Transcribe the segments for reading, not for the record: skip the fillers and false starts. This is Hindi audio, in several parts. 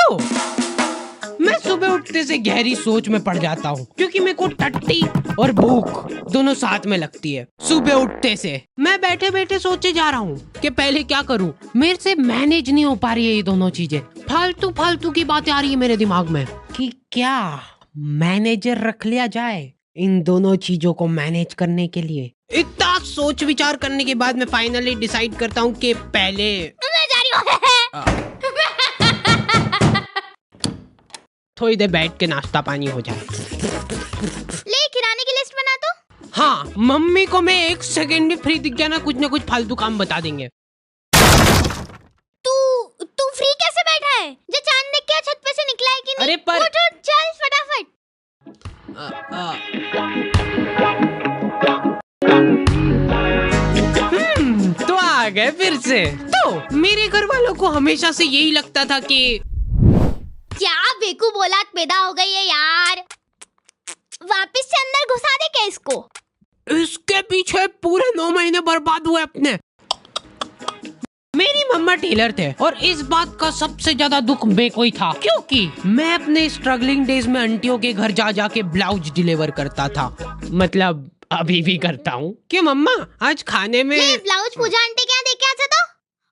तो मैं सुबह उठते से गहरी सोच में पड़ जाता हूँ, क्योंकि मेरे को टट्टी और भूख दोनों साथ में लगती है। सुबह उठते से मैं बैठे बैठे सोचे जा रहा हूँ कि पहले क्या करूँ। मेरे से मैनेज नहीं हो पा रही है ये दोनों चीजें। फालतू फालतू की बातें आ रही है मेरे दिमाग में कि क्या मैनेजर रख लिया जाए इन दोनों चीजों को मैनेज करने के लिए। इतना सोच विचार करने के बाद मैं फाइनली डिसाइड करता हूँ कि पहले मैं जा रही हूँ। थोड़ी देर बैठ के नाश्ता पानी हो जाए। ले किराने की लिस्ट बना दो। हाँ, मम्मी को मैं 1 सेकंड भी फ्री दिख गया ना कुछ फालतू काम बता देंगे। तू फ्री कैसे बैठा है? जो चांद देख के छत पे से निकला है कि नहीं? अरे पर उठ चल फटाफट। तो आ गए फिर से। तो मेरे घर वालों को हमेशा से यही लगता था कि क्या बेकूफ औलाद पैदा हो गई है यार। वापस से अंदर घुसा दे क्या इसको? इसके पीछे पूरे 9 महीने बर्बाद हुए अपने। मेरी मम्मा टेलर थे और इस बात का सबसे ज्यादा दुख मेरे को ही था, क्योंकि मैं अपने स्ट्रगलिंग डेज में आंटियों के घर जा जाके ब्लाउज डिलीवर करता था। मतलब अभी भी करता हूँ। कि मम्मा आज खाने में ब्लाउज पूजा आंटी क्या दे के आता था,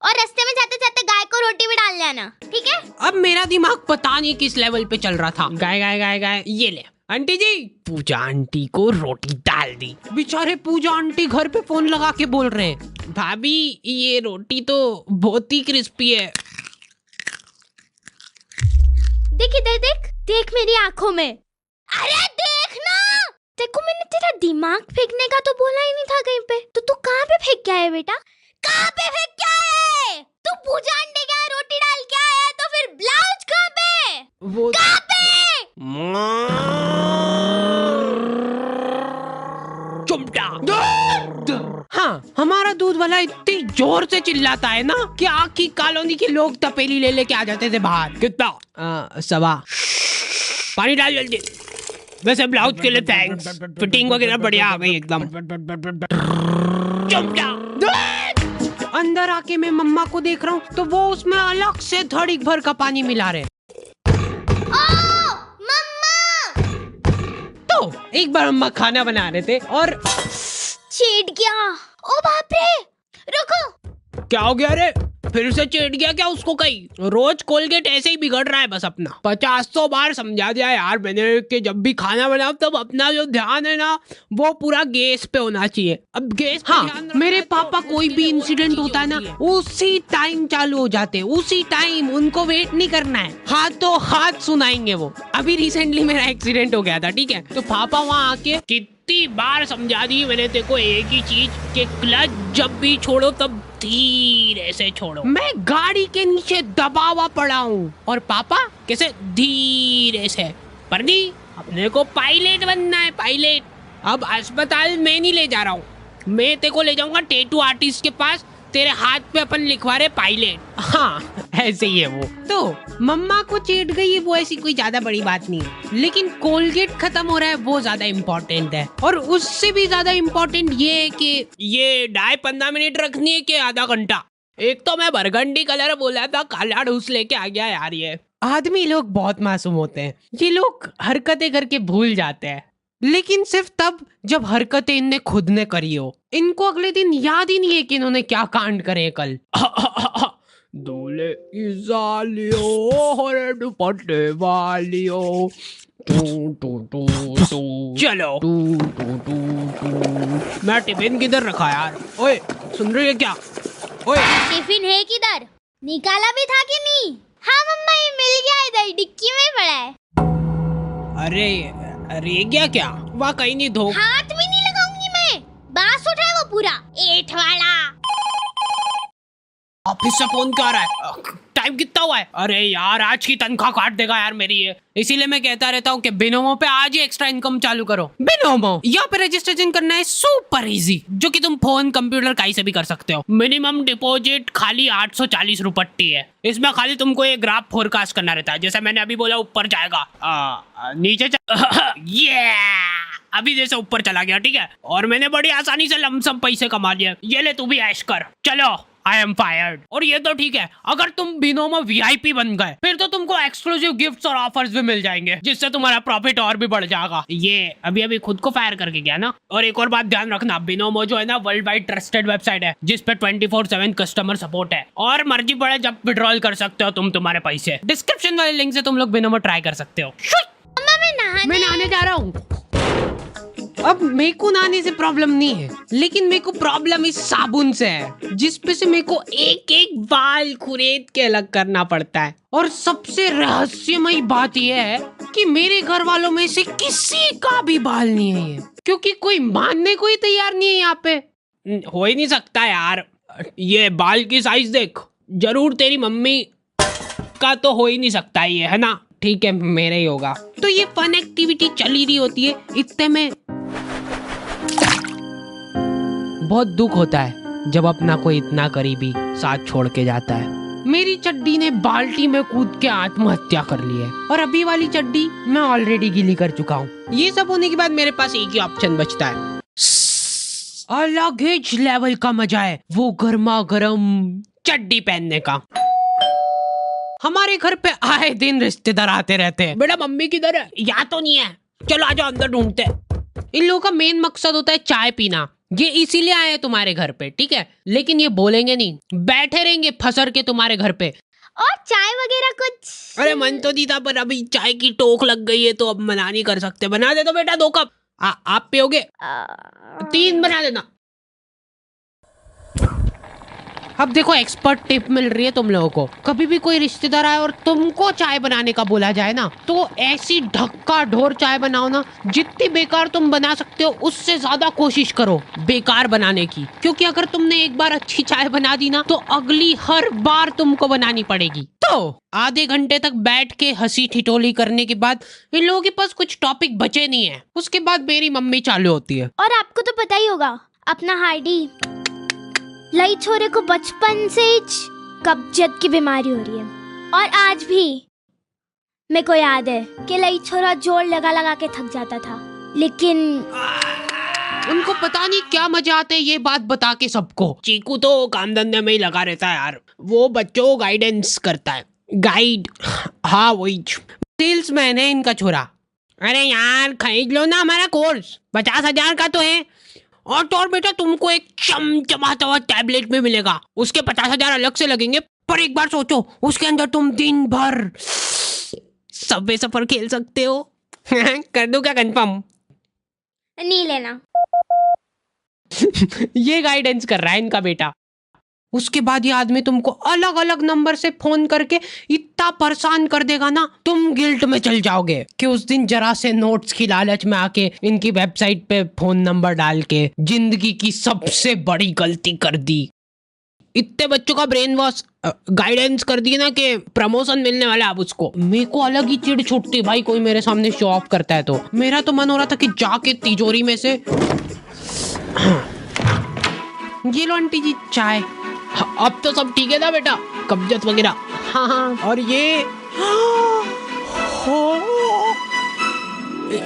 और रास्ते में जाते जाते गाय को रोटी भी डाल लेना, ठीक है? अब मेरा दिमाग पता नहीं किस लेवल पे चल रहा था। गाय गाय गाय गाय, ये ले आंटी जी। पूजा आंटी को रोटी डाल दी। बेचारे पूजा आंटी घर पे फोन लगा के बोल रहे हैं, भाभी ये रोटी तो बहुत ही क्रिस्पी है। देख इधर, देख मेरी आंखों में। अरे देख ना, देखो मैंने तेरा दिमाग फेंकने का तो बोला ही नहीं था कहीं पे। तो तू कहाँ पे फेंक के आया बेटा? कहाँ पे फेंक के आया है? तू पूजा आंटी के यहाँ रोटी डाल के आया है, तो फिर ब्लाउज कहाँ पे? वो कहाँ पे? हाँ, हमारा दूध वाला इतनी जोर से चिल्लाता है ना कि आखी कॉलोनी के लोग तपेली ले लेके आ जाते थे बाहर। कितना? 1.25। पानी डाल जल्दी। वैसे ब्लाउज के लिए थैंक्स, फिटिंग वगैरह बढ़िया आ गई एकदम। अंदर आके मैं मम्मा को देख रहा हूँ तो वो उसमें अलग से धड़क भर का पानी मिला रहे। तो एक बार मम्मा खाना बना रहे थे और छेड़ गया। ओ बाप रे, रुको। क्या हो गया रे? फिर से चेट गया क्या उसको? कहीं रोज कोलगेट ऐसे ही बिगड़ रहा है बस अपना। 50 बार समझा दिया यार मैंने कि जब भी खाना बनाओ तब अपना जो ध्यान है ना वो पूरा गैस पे होना चाहिए। अब गैस पे हाँ, मेरे पापा कोई भी इंसिडेंट होता है ना उसी टाइम चालू हो जाते हैं, उसी टाइम। उनको वेट नहीं करना है, हाथों हाथ सुनाएंगे वो। अभी रिसेंटली मेरा एक्सीडेंट हो गया था, ठीक है? तो पापा वहाँ आके कितनी बार समझा दी मैंने तेरे को एक ही चीज कि क्लच जब भी छोड़ो तब धीरे से छोड़ो। मैं गाड़ी के नीचे दबा हुआ पड़ा हूँ और पापा कैसे धीरे से। पर नहीं, अपने को पायलट बनना है, पायलट। अब अस्पताल में नहीं ले जा रहा हूँ, मैं तेरे को ले जाऊंगा टैटू आर्टिस्ट के पास। तेरे हाथ पे अपन लिखवा रहे पायलट। हाँ ऐसे ही है वो। तो मम्मा को चेट गई वो ऐसी कोई ज्यादा बड़ी बात नहीं है, लेकिन कोलगेट खत्म हो रहा है वो ज्यादा इम्पोर्टेंट है। और उससे भी ज्यादा इम्पोर्टेंट ये है कि ये डाई 15 मिनट रखनी है कि आधा घंटा। एक तो मैं बरगंडी कलर बोला था, काला ढूस लेके आ गया यार। ये आदमी लोग बहुत मासूम होते हैं, ये लोग हरकतें करके भूल जाते हैं, लेकिन सिर्फ तब जब हरकतें इनने खुद ने करी हो। इनको अगले दिन याद ही नहीं है कि इन्होंने क्या कांड करे कल। दूल्हे की सालियों हरे दुपट्टे वालियों, चलो। मैं टिफिन किधर रखा यार? ओए सुन रही है क्या? ओए टिफिन है किधर? निकाला भी था कि नहीं? हाँ मम्मा, ये मिल गया, इधर डिक्की में पड़ा है। अरे क्या क्या? वहाँ कहीं नहीं धो। हाथ भी नहीं लगाऊंगी मैं, बांस उठा है वो पूरा एठ वाला। ऑफिस से फोन क्यों आ रहा है? टाइम कितना हुआ है? अरे यार आज की तनख्वाह काट देगा यार मेरी ये। इसीलिए मैं कहता रहता हूँ कि बिनोमो पे आज ही एक्स्ट्रा इनकम चालू करो। बिनोमो यहाँ पे रजिस्ट्रेशन करना है सुपर इजी, जो कि तुम फोन कंप्यूटर कहीं से भी कर सकते हो। मिनिमम डिपॉजिट खाली 840 रुपट्टी है। इसमें खाली तुमको एक ग्राफ फोरकास्ट करना रहता है, जैसे मैंने अभी बोला ऊपर जाएगा, नीचे ये अभी जैसे ऊपर चला गया, ठीक है? और मैंने बड़ी आसानी से लमसम पैसे कमा लिए। ये ले तू भी ऐश कर। चलो आई एम फायर्ड। और ये तो ठीक है, अगर तुम बिनोमो वीआईपी बन गए फिर तो तुमको एक्सक्लूसिव गिफ्ट्स और ऑफर्स भी मिल जाएंगे, जिससे तुम्हारा प्रॉफिट और भी बढ़ जाएगा। ये अभी खुद को फायर करके गया ना। और एक और बात ध्यान रखना, बिनोमो जो है ना वर्ल्ड वाइड ट्रस्टेड वेबसाइट है, जिसपे 24/7 कस्टमर सपोर्ट है, और मर्जी पड़े जब विड्रॉल कर सकते हो तुम तुम्हारे पैसे। डिस्क्रिप्शन वाले लिंक से तुम लोग बिनोमो ट्राई कर सकते हो। मैं नहाने जा रहा हूँ। अब मेरे को नहाने से प्रॉब्लम नहीं है, लेकिन मेरे को प्रॉब्लम इस साबुन से है, जिसपे से मेरे को एक एक बाल खुरेद के अलग करना पड़ता है। और सबसे रहस्यमयी बात यह है कि मेरे घर वालों में से किसी का भी बाल नहीं है ये, क्योंकि कोई मानने को ही तैयार नहीं है यहाँ पे। हो ही नहीं सकता यार, ये बाल की साइज देख, जरूर तेरी मम्मी का तो हो ही नहीं सकता ये, है ना? ठीक है, मेरा ही होगा। तो ये फन एक्टिविटी चल ही रही होती है, इतने में बहुत दुख होता है जब अपना कोई इतना करीबी साथ छोड़ के जाता है। मेरी चड्डी ने बाल्टी में कूद के आत्महत्या कर ली है, और अभी वाली चड्डी मैं ऑलरेडी गीली कर चुका हूँ। ये सब होने के बाद मेरे पास एक ही ऑप्शन बचता है, अलग ही लेवल का मजा है वो गर्मा गर्म चड्डी पहनने का। हमारे घर पे आए दिन रिश्तेदार आते रहते हैं। बेटा मम्मी किधर है? यहाँ तो नहीं है, चलो आ जाओ अंदर ढूंढते हैं। इन लोगों का मेन मकसद होता है चाय पीना। ये इसीलिए आए हैं तुम्हारे घर पे, ठीक है? लेकिन ये बोलेंगे नहीं, बैठे रहेंगे फसर के तुम्हारे घर पे। और चाय वगैरह कुछ? अरे मन तो नहीं था, पर अभी चाय की टोक लग गई है तो अब मना नहीं कर सकते। बना दे तो बेटा 2 कप। आप पियोगे? 3 बना देना। अब देखो एक्सपर्ट टिप मिल रही है तुम लोगों को। कभी भी कोई रिश्तेदार आए और तुमको चाय बनाने का बोला जाए ना, तो ऐसी ढक्का ढोर चाय बनाओ ना, जितनी बेकार तुम बना सकते हो उससे ज्यादा कोशिश करो बेकार बनाने की। क्योंकि अगर तुमने एक बार अच्छी चाय बना दी ना, तो अगली हर बार तुमको बनानी पड़ेगी। तो आधे घंटे तक बैठ के हंसी ठिठोली करने के बाद इन लोगों के पास कुछ टॉपिक बचे नहीं है। उसके बाद मेरी मम्मी चालू होती है। और आपको तो पता ही होगा, अपना हार्डी लई छोरे को बचपन से ही कब्जियत की बीमारी हो रही है, और आज भी मेरे को याद है कि लई छोरा जोर लगा लगा के थक जाता था, लेकिन उनको पता नहीं क्या मजा आता है ये बात बता के सबको। चीकू तो काम धंधे में ही लगा रहता है यार, वो बच्चों को गाइडेंस करता है। गाइड, हाँ वही सेल्समैन है इनका छोरा। अरे यार खरीद लो ना हमारा कोर्स, 50,000 का तो है। और बेटा तुमको एक चमचमाता हुआ टैबलेट भी मिलेगा, उसके 50,000 अलग से लगेंगे। पर एक बार सोचो, उसके अंदर तुम दिन भर सबवे सफर खेल सकते हो। कर दूं क्या कंफर्म? नहीं लेना। ये गाइडेंस कर रहा है इनका बेटा। उसके बाद ये आदमी तुमको अलग अलग नंबर से फोन करके इतना परेशान कर देगा ना, तुम गिल्ट में चल जाओगे कि उस दिन जरा से नोट्स की लालच में आके इनकी वेबसाइट पे फोन नंबर डाल के जिंदगी की सबसे बड़ी गलती कर दी। इतने बच्चों का ब्रेन वॉश गाइडेंस कर दी ना कि प्रमोशन मिलने वाला है अब उसको। मेरे को अलग ही चिढ़ छुटती भाई, कोई मेरे सामने शो ऑफ करता है तो। मेरा तो मन हो रहा था कि जाके तिजोरी में से ये लो आंटी जी चाय। अब तो सब ठीक है ना बेटा, कब्जियत वगैरह? हाँ हाँ। और ये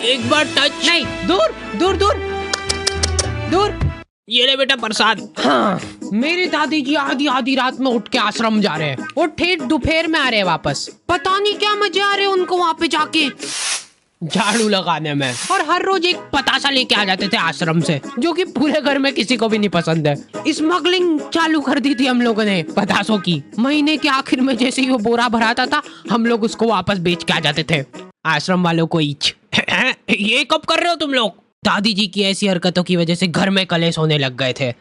एक बार टच नहीं, दूर दूर दूर दूर। ये ले बेटा प्रसाद। हाँ, मेरी दादी जी आधी आधी रात में उठ के आश्रम जा रहे हैं और ठेठ दोपहर में आ रहे हैं वापस। पता नहीं क्या मजे आ रहे हैं उनको वहाँ पे जाके झाड़ू लगाने में। और हर रोज एक पतासा लेके आ जाते थे आश्रम से, जो कि पूरे घर में किसी को भी नहीं पसंद है। स्मगलिंग चालू कर दी थी हम लोगों ने पतासों की। महीने के आखिर में जैसे ही वो बोरा भराता था, हम लोग उसको वापस बेच के आ जाते थे आश्रम वालों को ईच। ये कब कर रहे हो तुम लोग? दादी जी की ऐसी हरकतों की वजह से घर में कलेश होने लग गए थे।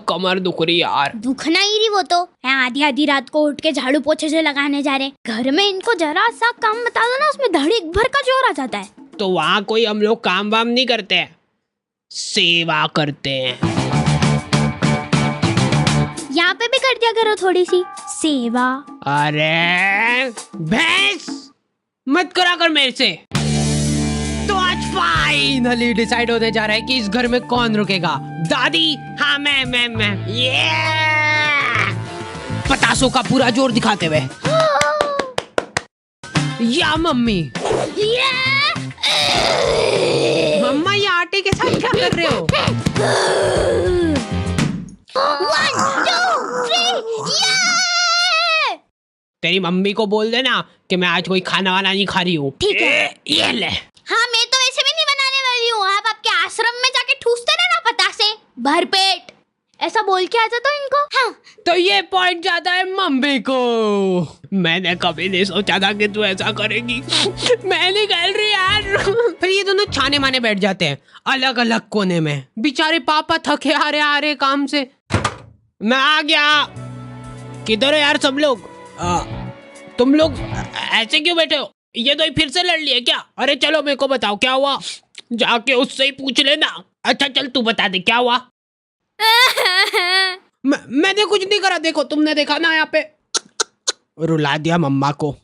कमर दुख रही यार। दुखना ही रही वो तो, आधी आधी रात को उठ के झाड़ू पोछे से लगाने जा रहे। घर में इनको जरा सा काम बता दो ना, उसमें धड़ीक भर का जोर आ जाता है। तो वहाँ कोई हम लोग काम वाम नहीं करते हैं, सेवा करते हैं। यहाँ पे भी कर दिया करो थोड़ी सी सेवा। अरे भैंस मत करा कर मेरे से। तो आज फाइनली डिसाइड होने जा रहा है कि इस घर में कौन रुकेगा। दादी, हाँ मैं ये पतासों का पूरा जोर दिखाते हुए। या मम्मी। मम्मा ये आटे के साथ क्या कर रहे हो? 1 2 3 तेरी मम्मी को बोल देना कि मैं आज कोई खाना वाना नहीं खा रही हूँ। ठीक है। ये ले। हाँ, मैं तो वैसे भी नहीं बनाने वाली हूँ। आप आपके आश्रम में जाके ठूसते ना पतासे भरपेट, ऐसा बोल के आ जाता इनको। हाँ, तो ये पॉइंट जाता है मम्मी को। मैंने कभी नहीं सोचा था कि तू ऐसा करेगी। मैं नहीं खेल रही यार। फिर ये दोनों छाने माने बैठ जाते हैं अलग अलग कोने में। बेचारे पापा थके आ रहे काम से। मैं आ गया। किधर हो यार सब लोग? तुम लोग ऐसे क्यों बैठे हो? ये तो फिर से लड़ लिए क्या? अरे चलो मेरे को बताओ क्या हुआ, जाके उससे ही पूछ लेना। अच्छा चल तू बता दे क्या हुआ। मैंने कुछ नहीं करा, देखो तुमने देखा ना यहाँ पे। रुला दिया मम्मा को।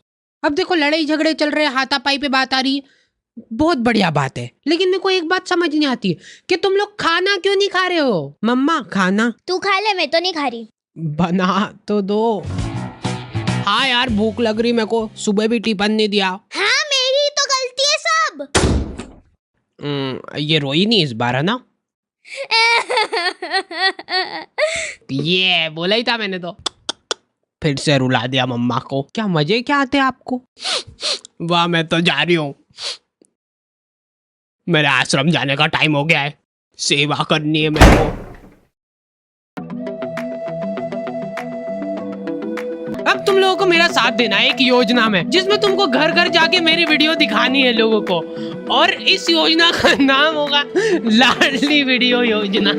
अब देखो लड़ाई झगड़े चल रहे, हाथापाई पे बात आ रही है, बहुत बढ़िया बात है। लेकिन मेरे को एक बात समझ नहीं आती कि तुम लोग खाना क्यों नहीं खा रहे हो? मम्मा खाना तू खा ले, मैं तो नहीं खा रही। बना तो दो। हाँ यार भूख लग रही मेरे को, सुबह भी टिफिन नहीं दिया। हाँ, मेरी तो गलती है सब। ये रोई नहीं इस बार है ना? ये बोला ही था मैंने तो। फिर से रुला दिया मम्मा को। क्या मजे क्या आते हैं आपको? वाह, मैं तो जा रही हूँ। मेरे आश्रम जाने का टाइम हो गया है, सेवा करनी है मेरे को। अब तुम लोगों को मेरा साथ देना है एक योजना में, जिसमें तुमको घर घर जाके मेरी वीडियो दिखानी है लोगों को। और इस योजना का नाम होगा लाडली वीडियो योजना।